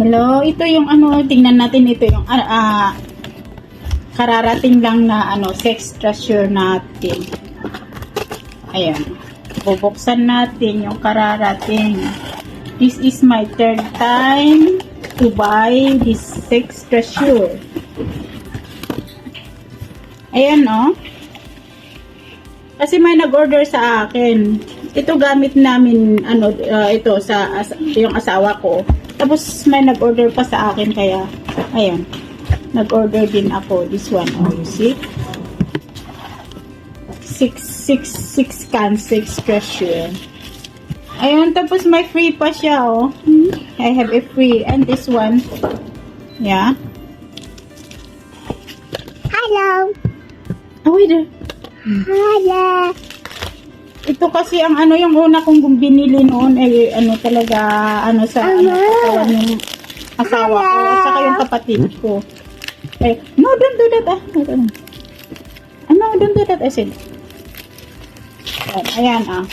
Hello, ito yung ano, tingnan natin ito yung kararating lang na ano, sex treasure natin. Ayan. Bubuksan natin yung kararating. This is my third time to buy this sex treasure. Ayan, no? Kasi may nag-order sa akin. Ito gamit namin, ano, ito sa yung asawa ko. Tapos may nag-order pa sa akin, kaya, ayan. Nag-order din ako. This one, oh, you see? 6 cans, 6 treasure. Ayun, tapos may free pa siya, oh. I have a free. And this one, yeah. Hello. Oh, wait there. Hello. Ito kasi ang ano, yung una kong binili noon ay ano talaga, ano sa ano, katawan ng asawa ko at saka yung kapatid ko. Eh, no, don't do that, ah. No, don't do that, I said. Ayan, ah.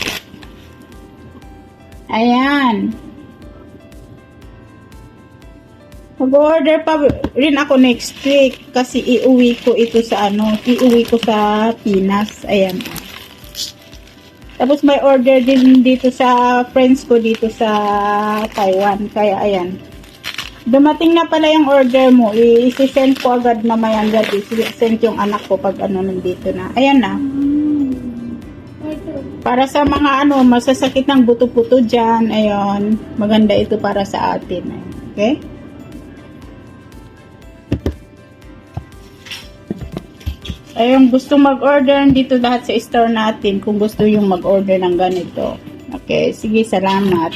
Ayan. Mag-order pa rin ako next week kasi iuwi ko ito sa ano, iuwi ko sa Pinas. Ayan. Tapos may order din dito sa friends ko dito sa Taiwan. Kaya ayan. Dumating na pala yung order mo. I-send ko agad mamayang gabi. I-send yung anak ko pag ano nandito na. Ayan na. Para sa mga ano, masasakit ng buto-puto dyan. Ayun. Maganda ito para sa atin. Okay? Ayun, gusto mag-order dito lahat sa store natin kung gusto yung mag-order ng ganito. Okay, sige, salamat.